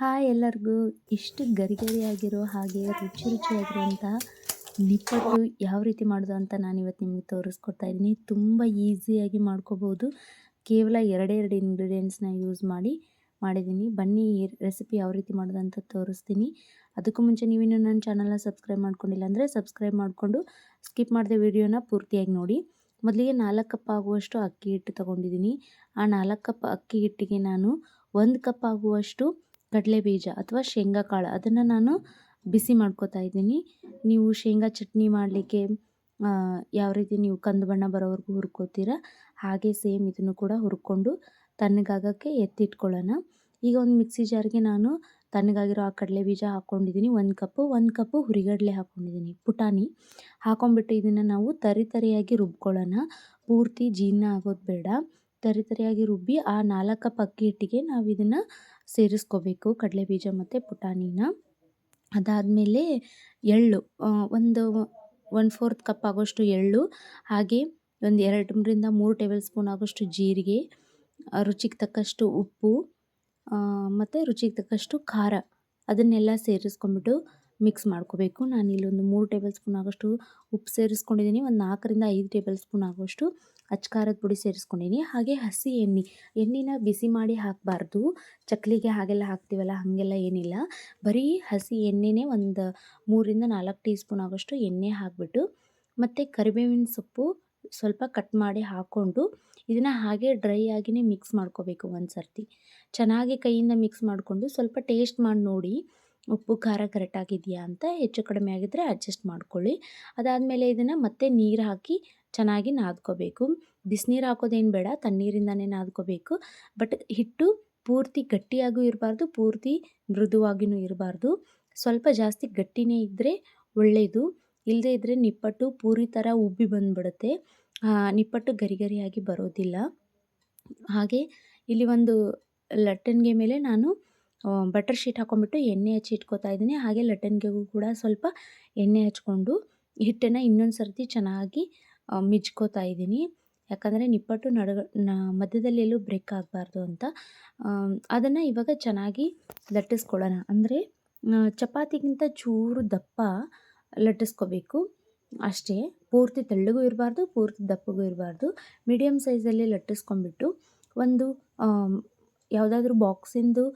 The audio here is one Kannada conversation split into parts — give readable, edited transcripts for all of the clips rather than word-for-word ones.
ಹಾಯ್ ಎಲ್ಲರಿಗೂ. ಇಷ್ಟು ಗರಿಗರಿಯಾಗಿರೋ ಹಾಗೆ ರುಚಿ ರುಚಿಯಾಗಿರುವಂತಹ ನಿಪ್ಪಟ್ಟು ಯಾವ ರೀತಿ ಮಾಡೋದು ಅಂತ ನಾನಿವತ್ತು ನಿಮಗೆ ತೋರಿಸ್ಕೊಡ್ತಾ ಇದ್ದೀನಿ. ತುಂಬ ಈಸಿಯಾಗಿ ಮಾಡ್ಕೋಬೋದು. ಕೇವಲ ಎರಡೇ ಎರಡು ಇಂಗ್ರೀಡಿಯೆಂಟ್ಸ್ನ ಯೂಸ್ ಮಾಡಿದ್ದೀನಿ. ಬನ್ನಿ ಈ ರೆಸಿಪಿ ಯಾವ ರೀತಿ ಮಾಡೋದು ಅಂತ ತೋರಿಸ್ತೀನಿ. ಅದಕ್ಕೂ ಮುಂಚೆ ನೀವಿನ್ನೂ ನನ್ನ ಚಾನಲ್ನ ಸಬ್ಸ್ಕ್ರೈಬ್ ಮಾಡ್ಕೊಂಡಿಲ್ಲ ಅಂದರೆ ಸಬ್ಸ್ಕ್ರೈಬ್ ಮಾಡಿಕೊಂಡು ಸ್ಕಿಪ್ ಮಾಡದೆ ವಿಡಿಯೋನ ಪೂರ್ತಿಯಾಗಿ ನೋಡಿ. ಮೊದಲಿಗೆ 4 ಕಪ್ ಆಗುವಷ್ಟು ಅಕ್ಕಿ ಹಿಟ್ಟು ತೊಗೊಂಡಿದ್ದೀನಿ. ಆ 4 ಕಪ್ ಅಕ್ಕಿ ಹಿಟ್ಟಿಗೆ ನಾನು 1 ಕಪ್ ಆಗುವಷ್ಟು ಕಡಲೆ ಬೀಜ ಅಥವಾ ಶೇಂಗಾ ಕಾಳು ಅದನ್ನು ನಾನು ಬಿಸಿ ಮಾಡ್ಕೊತಾ ಇದ್ದೀನಿ. ನೀವು ಶೇಂಗಾ ಚಟ್ನಿ ಮಾಡಲಿಕ್ಕೆ ಯಾವ ರೀತಿ ನೀವು ಕಂದು ಬಣ್ಣ ಬರೋವರೆಗೂ ಹುರ್ಕೋತೀರಾ ಹಾಗೆ ಸೇಮ್ ಇದನ್ನು ಕೂಡ ಹುರ್ಕೊಂಡು ತಣ್ಣಗಾಗೋಕ್ಕೆ ಎತ್ತಿಟ್ಕೊಳ್ಳೋಣ. ಈಗ ಒಂದು ಮಿಕ್ಸಿ ಜಾರ್ಗೆ ನಾನು ತಣ್ಣಗಾಗಿರೋ ಆ ಕಡಲೆ ಬೀಜ ಹಾಕ್ಕೊಂಡಿದ್ದೀನಿ. 1 ಕಪ್ಪು ಹುರಿಗಡಲೆ ಹಾಕ್ಕೊಂಡಿದ್ದೀನಿ, ಪುಟಾಣಿ ಹಾಕೊಂಡ್ಬಿಟ್ಟು ಇದನ್ನು ನಾವು ತರಿಯಾಗಿ ರುಬ್ಕೊಳ್ಳೋಣ. ಪೂರ್ತಿ ಜೀರ್ಣ ಆಗೋದು ಬೇಡ. ತರಿಯಾಗಿ ರುಬ್ಬಿ ಆ 4 ಕಪ್ ಅಕ್ಕಿ ಹಿಟ್ಟಿಗೆ ನಾವು ಇದನ್ನು ಸೇರಿಸ್ಕೋಬೇಕು, ಕಡಲೆ ಬೀಜ ಮತ್ತು ಪುಟಾಣಿನ. ಅದಾದಮೇಲೆ ಎಳ್ಳು, ಒಂದು 1/4 ಕಪ್ ಆಗೋಷ್ಟು ಎಳ್ಳು, ಹಾಗೆ ಒಂದು 2ರಿಂದ 3 ಟೇಬಲ್ ಸ್ಪೂನ್ ಆಗೋಷ್ಟು ಜೀರಿಗೆ, ರುಚಿಗೆ ತಕ್ಕಷ್ಟು ಉಪ್ಪು ಮತ್ತು ರುಚಿಗೆ ತಕ್ಕಷ್ಟು ಖಾರ ಅದನ್ನೆಲ್ಲ ಸೇರಿಸ್ಕೊಂಡ್ಬಿಟ್ಟು ಮಿಕ್ಸ್ ಮಾಡ್ಕೋಬೇಕು. ನಾನಿಲ್ಲಿ ಒಂದು 3 ಟೇಬಲ್ ಸ್ಪೂನ್ ಆಗೋಷ್ಟು ಉಪ್ಪು ಸೇರಿಸ್ಕೊಂಡಿದ್ದೀನಿ. ಒಂದು 4ರಿಂದ 5 ಟೇಬಲ್ ಸ್ಪೂನ್ ಆಗೋಷ್ಟು ಅಚ್ಕಾರದ ಪುಡಿ ಸೇರಿಸ್ಕೊಂಡಿದ್ದೀನಿ. ಹಾಗೆ ಹಸಿ ಎಣ್ಣೆನ ಬಿಸಿ ಮಾಡಿ ಹಾಕಬಾರ್ದು. ಚಕ್ಕಲಿಗೆ ಹಾಗೆಲ್ಲ ಹಾಕ್ತೀವಲ್ಲ ಹಾಗೆಲ್ಲ ಏನಿಲ್ಲ. ಬರೀ ಹಸಿ ಎಣ್ಣೆನೇ ಒಂದು 3ರಿಂದ 4 ಟೀ ಸ್ಪೂನ್ ಆಗೋಷ್ಟು ಎಣ್ಣೆ ಹಾಕಿಬಿಟ್ಟು ಮತ್ತು ಕರಿಬೇವಿನ ಸೊಪ್ಪು ಸ್ವಲ್ಪ ಕಟ್ ಮಾಡಿ ಹಾಕ್ಕೊಂಡು ಇದನ್ನು ಹಾಗೆ ಡ್ರೈ ಆಗಿಯೇ ಮಿಕ್ಸ್ ಮಾಡ್ಕೋಬೇಕು. ಒಂದು ಸರ್ತಿ ಚೆನ್ನಾಗಿ ಕೈಯಿಂದ ಮಿಕ್ಸ್ ಮಾಡಿಕೊಂಡು ಸ್ವಲ್ಪ ಟೇಸ್ಟ್ ಮಾಡಿ ನೋಡಿ ಉಪ್ಪು ಖಾರ ಕರೆಕ್ಟಾಗಿದೆಯಾ ಅಂತ. ಹೆಚ್ಚು ಕಡಿಮೆ ಆಗಿದ್ದರೆ ಅಡ್ಜಸ್ಟ್ ಮಾಡ್ಕೊಳ್ಳಿ. ಅದಾದಮೇಲೆ ಇದನ್ನು ಮತ್ತೆ ನೀರು ಹಾಕಿ ಚೆನ್ನಾಗಿ ನಾದ್ಕೋಬೇಕು. ಬಿಸಿನೀರು ಹಾಕೋದೇನು ಬೇಡ, ತಣ್ಣೀರಿಂದನೇ ನಾದ್ಕೋಬೇಕು. ಬಟ್ ಹಿಟ್ಟು ಪೂರ್ತಿ ಗಟ್ಟಿಯಾಗೂ ಇರಬಾರ್ದು, ಪೂರ್ತಿ ಮೃದುವಾಗಿಯೂ ಇರಬಾರ್ದು. ಸ್ವಲ್ಪ ಜಾಸ್ತಿ ಗಟ್ಟಿನೇ ಇದ್ದರೆ ಒಳ್ಳೆಯದು. ಇಲ್ಲದೇ ಇದ್ದರೆ ನಿಪ್ಪಟ್ಟು ಪೂರಿ ಥರ ಉಬ್ಬಿ ಬಂದುಬಿಡುತ್ತೆ, ನಿಪ್ಪಟ್ಟು ಗರಿಗರಿಯಾಗಿ ಬರೋದಿಲ್ಲ. ಹಾಗೆ ಇಲ್ಲಿ ಒಂದು ಲಟ್ಟಣಿಗೆ ಮೇಲೆ ನಾನು ಬಟರ್ ಶೀಟ್ ಹಾಕ್ಕೊಂಬಿಟ್ಟು ಎಣ್ಣೆ ಹಚ್ಚಿ ಇಟ್ಕೋತಾ ಇದ್ದೀನಿ. ಹಾಗೆ ಲಟ್ಟಣಿಗೆಗೂ ಕೂಡ ಸ್ವಲ್ಪ ಎಣ್ಣೆ ಹಚ್ಕೊಂಡು ಹಿಟ್ಟನ್ನು ಇನ್ನೊಂದು ಸರ್ತಿ ಚೆನ್ನಾಗಿ ಮಿಜ್ಕೋತಾ ಇದ್ದೀನಿ. ಯಾಕಂದರೆ ನಿಪ್ಪಟ್ಟು ಮಧ್ಯದಲ್ಲಿ ಎಲ್ಲೂ ಬ್ರೇಕ್ ಆಗಬಾರ್ದು ಅಂತ. ಅದನ್ನು ಇವಾಗ ಚೆನ್ನಾಗಿ ಲಟ್ಟಿಸ್ಕೊಳ್ಳೋಣ. ಅಂದರೆ ಚಪಾತಿಗಿಂತ ಚೂರು ದಪ್ಪ ಲಟ್ಟಿಸ್ಕೋಬೇಕು ಅಷ್ಟೇ. ಪೂರ್ತಿ ತೆಳ್ಳಗೂ ಇರಬಾರ್ದು, ಪೂರ್ತಿ ದಪ್ಪಗೂ ಇರಬಾರ್ದು. ಮೀಡಿಯಮ್ ಸೈಜಲ್ಲಿ ಲಟ್ಟಿಸ್ಕೊಂಡ್ಬಿಟ್ಟು ಒಂದು ಯಾವುದಾದ್ರೂ ಬಾಕ್ಸಿಂದು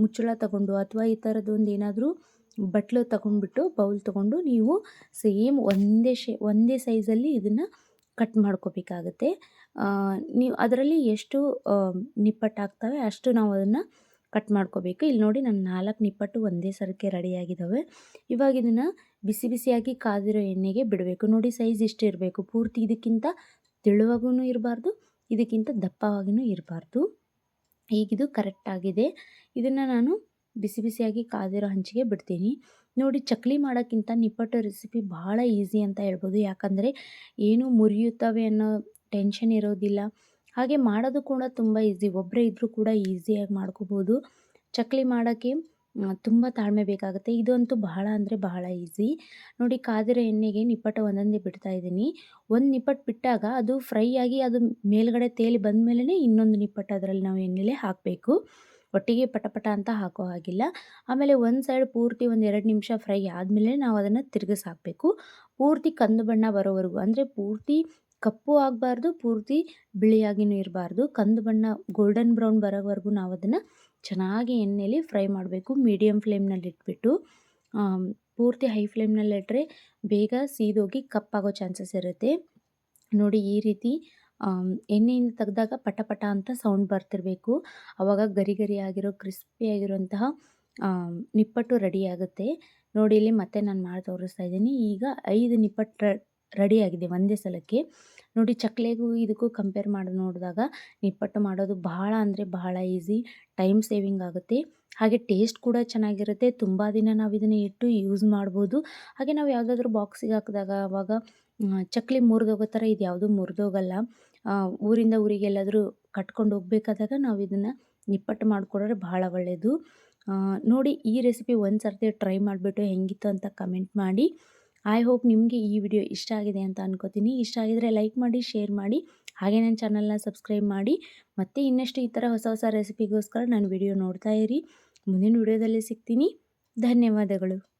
ಮುಚ್ಚಳ ತಗೊಂಡು ಅಥವಾ ಈ ಥರದ್ದು ಒಂದು ಏನಾದರೂ ಬಟ್ಲು ತಗೊಂಡ್ಬಿಟ್ಟು ಬೌಲ್ ತೊಗೊಂಡು ನೀವು ಸೇಮ್ ಒಂದೇ ಸೈಜಲ್ಲಿ ಇದನ್ನು ಕಟ್ ಮಾಡ್ಕೋಬೇಕಾಗತ್ತೆ. ನೀವು ಅದರಲ್ಲಿ ಎಷ್ಟು ನಿಪ್ಪಟ್ಟು ಆಗ್ತವೆ ಅಷ್ಟು ನಾವು ಅದನ್ನು ಕಟ್ ಮಾಡ್ಕೋಬೇಕು. ಇಲ್ಲಿ ನೋಡಿ ನಾನು 4 ನಿಪ್ಪಟ್ಟು ಒಂದೇ ಸರಕ್ಕೆ ರೆಡಿಯಾಗಿದ್ದಾವೆ. ಇವಾಗ ಇದನ್ನು ಬಿಸಿ ಬಿಸಿಯಾಗಿ ಕಾದಿರೋ ಎಣ್ಣೆಗೆ ಬಿಡಬೇಕು. ನೋಡಿ ಸೈಜ್ ಇಷ್ಟು ಇರಬೇಕು. ಪೂರ್ತಿ ಇದಕ್ಕಿಂತ ತೆಳುವಾಗೂ ಇರಬಾರ್ದು, ಇದಕ್ಕಿಂತ ದಪ್ಪವಾಗಿಯೂ ಇರಬಾರ್ದು. ಈಗಿದು ಕರೆಕ್ಟಾಗಿದೆ. ಇದನ್ನು ನಾನು ಬಿಸಿ ಬಿಸಿಯಾಗಿ ಕಾದಿರೋ ಹಂಚಿಗೆ ಬಿಡ್ತೀನಿ. ನೋಡಿ, ಚಕ್ಕಲಿ ಮಾಡೋಕ್ಕಿಂತ ನಿಪ್ಪಟ್ಟು ರೆಸಿಪಿ ಭಾಳ ಈಸಿ ಅಂತ ಹೇಳ್ಬೋದು. ಯಾಕಂದರೆ ಏನು ಮುರಿಯುತ್ತವೆ ಅನ್ನೋ ಟೆನ್ಷನ್ ಇರೋದಿಲ್ಲ. ಹಾಗೆ ಮಾಡೋದು ಕೂಡ ತುಂಬ ಈಸಿ. ಒಬ್ಬರೇ ಇದ್ದರೂ ಕೂಡ ಈಸಿಯಾಗಿ ಮಾಡ್ಕೋಬೋದು. ಚಕ್ಕಲಿ ಮಾಡೋಕ್ಕೆ ತುಂಬ ತಾಳ್ಮೆ ಬೇಕಾಗುತ್ತೆ. ಇದಂತೂ ಬಹಳ ಅಂದರೆ ಬಹಳ ಈಸಿ. ನೋಡಿ, ಕಾದಿರೋ ಎಣ್ಣೆಗೆ ನಿಪ್ಪಟ್ಟು ಒಂದೊಂದೇ ಬಿಡ್ತಾ ಇದ್ದೀನಿ. ಒಂದು ನಿಪ್ಪಟ್ಟು ಬಿಟ್ಟಾಗ ಅದು ಫ್ರೈ ಆಗಿ ಅದು ಮೇಲ್ಗಡೆ ತೇಲಿ ಬಂದ ಮೇಲೇ ಇನ್ನೊಂದು ನಿಪ್ಪಟ್ಟು ಅದರಲ್ಲಿ ನಾವು ಎಣ್ಣೆಲೇ ಹಾಕಬೇಕು. ಒಟ್ಟಿಗೆ ಪಟಪಟ ಅಂತ ಹಾಕೋ ಹಾಗಿಲ್ಲ. ಆಮೇಲೆ ಒಂದು ಸೈಡ್ ಪೂರ್ತಿ ಒಂದು 2 ನಿಮಿಷ ಫ್ರೈ ಆದಮೇಲೆ ನಾವು ಅದನ್ನು ತಿರುಗಿಸಿ ಹಾಕಬೇಕು. ಪೂರ್ತಿ ಕಂದು ಬಣ್ಣ ಬರೋವರೆಗೂ, ಅಂದರೆ ಪೂರ್ತಿ ಕಪ್ಪು ಆಗಬಾರ್ದು, ಪೂರ್ತಿ ಬಿಳಿಯಾಗಿಯೂ ಇರಬಾರ್ದು. ಕಂದು ಬಣ್ಣ ಗೋಲ್ಡನ್ ಬ್ರೌನ್ ಬರೋವರೆಗೂ ನಾವು ಅದನ್ನು ಚೆನ್ನಾಗಿ ಎಣ್ಣೆಯಲ್ಲಿ ಫ್ರೈ ಮಾಡಬೇಕು. ಮೀಡಿಯಮ್ ಫ್ಲೇಮ್ನಲ್ಲಿ ಇಟ್ಬಿಟ್ಟು. ಪೂರ್ತಿ ಹೈ ಫ್ಲೇಮ್ನಲ್ಲಿಟ್ಟರೆ ಬೇಗ ಸೀದೋಗಿ ಕಪ್ಪಾಗೋ ಚಾನ್ಸಸ್ ಇರುತ್ತೆ. ನೋಡಿ, ಈ ರೀತಿ ಎಣ್ಣೆಯಿಂದ ತೆಗೆದಾಗ ಪಟ ಪಟ ಅಂತ ಸೌಂಡ್ ಬರ್ತಿರಬೇಕು. ಆವಾಗ ಗರಿ ಗರಿ ಆಗಿರೋ ಕ್ರಿಸ್ಪಿಯಾಗಿರುವಂತಹ ನಿಪ್ಪಟ್ಟು ರೆಡಿ ಆಗುತ್ತೆ. ನೋಡಿ, ಇಲ್ಲಿ ಮತ್ತೆ ನಾನು ಮಾಡಿ ತೋರಿಸ್ತಾ ಇದ್ದೀನಿ. ಈಗ 5 ನಿಪ್ಪಟ್ಟು ರೆಡಿಯಾಗಿದೆ ಒಂದೇ ಸಲಕ್ಕೆ. ನೋಡಿ, ಚಕ್ಕಲಿಗೂ ಇದಕ್ಕೂ ಕಂಪೇರ್ ಮಾಡಿ ನೋಡಿದಾಗ ನಿಪ್ಪಟ್ಟು ಮಾಡೋದು ಬಹಳ ಅಂದರೆ ಬಹಳ ಈಸಿ. ಟೈಮ್ ಸೇವಿಂಗ್ ಆಗುತ್ತೆ. ಹಾಗೆ ಟೇಸ್ಟ್ ಕೂಡ ಚೆನ್ನಾಗಿರುತ್ತೆ. ತುಂಬ ದಿನ ನಾವು ಇದನ್ನು ಇಟ್ಟು ಯೂಸ್ ಮಾಡ್ಬೋದು. ಹಾಗೆ ನಾವು ಯಾವುದಾದ್ರೂ ಬಾಕ್ಸಿಗೆ ಹಾಕಿದಾಗ ಆವಾಗ ಚಕ್ಕಲಿ ಮುರಿದೋಗೋ ಥರ ಇದು ಯಾವುದೂ ಮುರಿದೋಗಲ್ಲ. ಊರಿಂದ ಊರಿಗೆ ಎಲ್ಲಾದರೂ ಕಟ್ಕೊಂಡು ಹೋಗ್ಬೇಕಾದಾಗ ನಾವು ಇದನ್ನು ನಿಪ್ಪಟ್ಟು ಮಾಡಿಕೊಡ್ರೆ ಬಹಳ ಒಳ್ಳೆಯದು. ನೋಡಿ, ಈ ರೆಸಿಪಿ ಒಂದು ಸರ್ತಿ ಟ್ರೈ ಮಾಡಿಬಿಟ್ಟು ಹೆಂಗಿತ್ತು ಅಂತ ಕಮೆಂಟ್ ಮಾಡಿ. ಐ ಹೋಪ್ ನಿಮಗೆ ಈ ವಿಡಿಯೋ ಇಷ್ಟ ಆಗಿದೆ ಅಂತ ಅನ್ಕೋತೀನಿ. ಇಷ್ಟ ಆಗಿದರೆ ಲೈಕ್ ಮಾಡಿ, ಶೇರ್ ಮಾಡಿ, ಹಾಗೆ ನನ್ನ ಚಾನಲ್ನ ಸಬ್ಸ್ಕ್ರೈಬ್ ಮಾಡಿ. ಮತ್ತು ಇನ್ನಷ್ಟು ಈ ಥರ ಹೊಸ ಹೊಸ ರೆಸಿಪಿಗೋಸ್ಕರ ನಾನು ವಿಡಿಯೋ ನೋಡ್ತಾ ಇರಿ. ಮುಂದಿನ ವಿಡಿಯೋದಲ್ಲಿ ಸಿಗ್ತೀನಿ. ಧನ್ಯವಾದಗಳು.